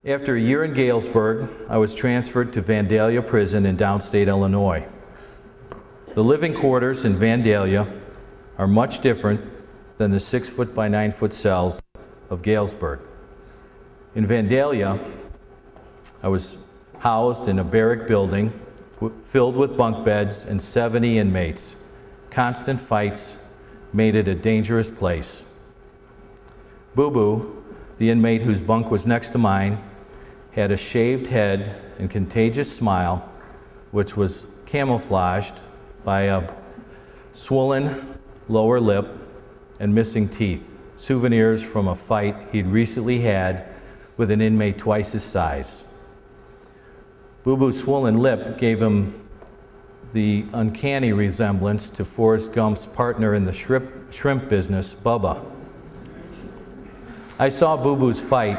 After a year in Galesburg, I was transferred to Vandalia Prison in downstate Illinois. The living quarters in Vandalia are much different than the 6-foot by 9-foot cells of Galesburg. In Vandalia, I was housed in a barrack building filled with bunk beds and 70 inmates. Constant fights made it a dangerous place. Boo Boo, the inmate whose bunk was next to mine, had a shaved head and contagious smile, which was camouflaged by a swollen lower lip and missing teeth, souvenirs from a fight he'd recently had with an inmate twice his size. Boo Boo's swollen lip gave him the uncanny resemblance to Forrest Gump's partner in the shrimp business, Bubba. I saw Boo Boo's fight,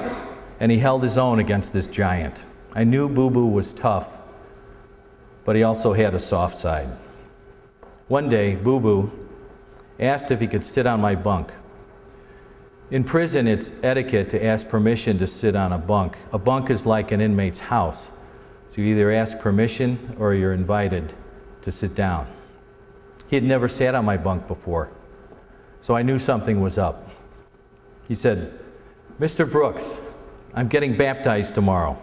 and he held his own against this giant. I knew Boo Boo was tough, but he also had a soft side. One day, Boo Boo asked if he could sit on my bunk. In prison, it's etiquette to ask permission to sit on a bunk. A bunk is like an inmate's house, so you either ask permission or you're invited to sit down. He had never sat on my bunk before, so I knew something was up. He said, "Mr. Brooks, I'm getting baptized tomorrow."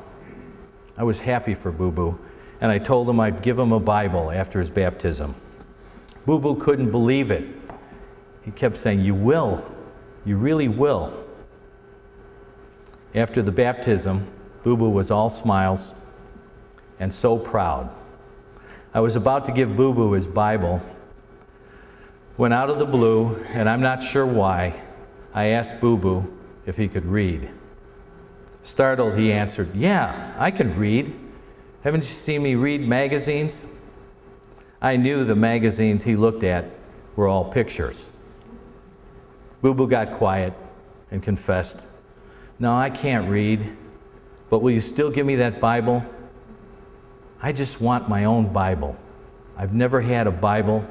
I was happy for Boo Boo, and I told him I'd give him a Bible after his baptism. Boo Boo couldn't believe it. He kept saying, "You will. You really will." After the baptism, Boo Boo was all smiles and so proud. I was about to give Boo Boo his Bible when out of the blue, and I'm not sure why, I asked Boo Boo if he could read. Startled, he answered, "Yeah, I can read. Haven't you seen me read magazines?" I knew the magazines he looked at were all pictures. Boo Boo got quiet and confessed, "No, I can't read, but will you still give me that Bible? I just want my own Bible. I've never had a Bible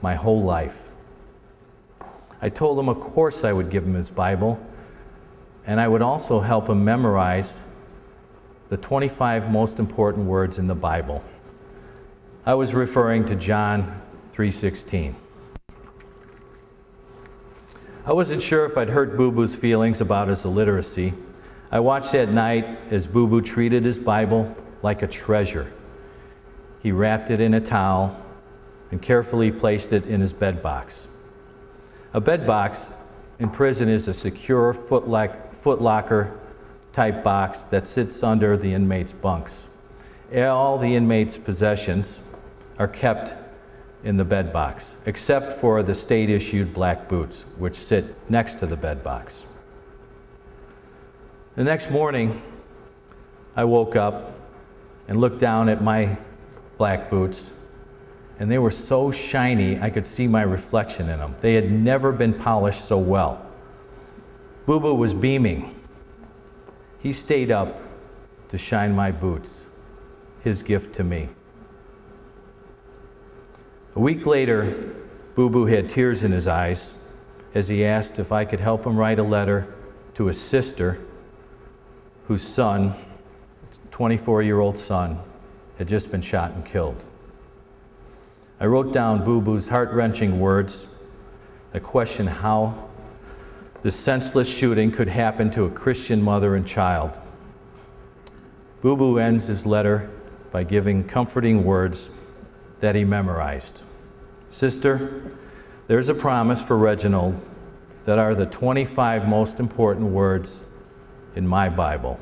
my whole life." I told him of course I would give him his Bible, and I would also help him memorize the 25 most important words in the Bible. I was referring to John 3:16. I wasn't sure if I'd hurt Boo Boo's feelings about his illiteracy. I watched that night as Boo Boo treated his Bible like a treasure. He wrapped it in a towel and carefully placed it in his bed box. A bed box in prison is a secure footlocker type box that sits under the inmates' bunks. All the inmates' possessions are kept in the bed box, except for the state-issued black boots, which sit next to the bed box. The next morning, I woke up and looked down at my black boots, and they were so shiny I could see my reflection in them. They had never been polished so well. Boo Boo was beaming. He stayed up to shine my boots, his gift to me. A week later, Boo Boo had tears in his eyes as he asked if I could help him write a letter to his sister, whose son, 24-year-old son, had just been shot and killed. I wrote down Boo Boo's heart-wrenching words that question how this senseless shooting could happen to a Christian mother and child. Boo Boo ends his letter by giving comforting words that he memorized. "Sister, there's a promise for Reginald that are the 25 most important words in my Bible.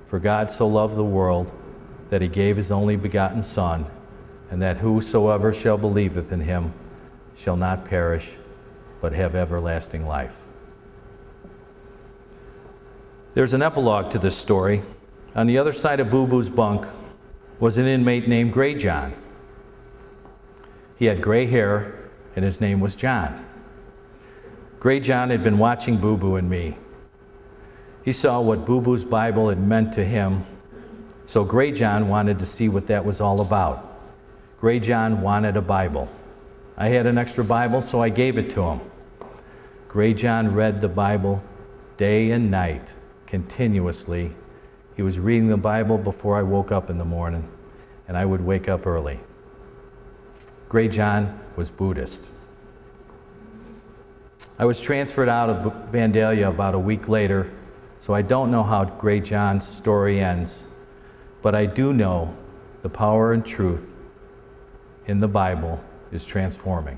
For God so loved the world that he gave his only begotten Son, and that whosoever shall believeth in him shall not perish, but have everlasting life." There's an epilogue to this story. On the other side of Boo Boo's bunk was an inmate named Gray John. He had gray hair, and his name was John. Gray John had been watching Boo Boo and me. He saw what Boo Boo's Bible had meant to him, so Gray John wanted to see what that was all about. Gray John wanted a Bible. I had an extra Bible, so I gave it to him. Gray John read the Bible day and night, continuously, He was reading the Bible before I woke up in the morning, and I would wake up early. Grey John was Buddhist. I was transferred out of Vandalia about a week later, so I don't know how Grey John's story ends, but I do know the power and truth in the Bible is transforming.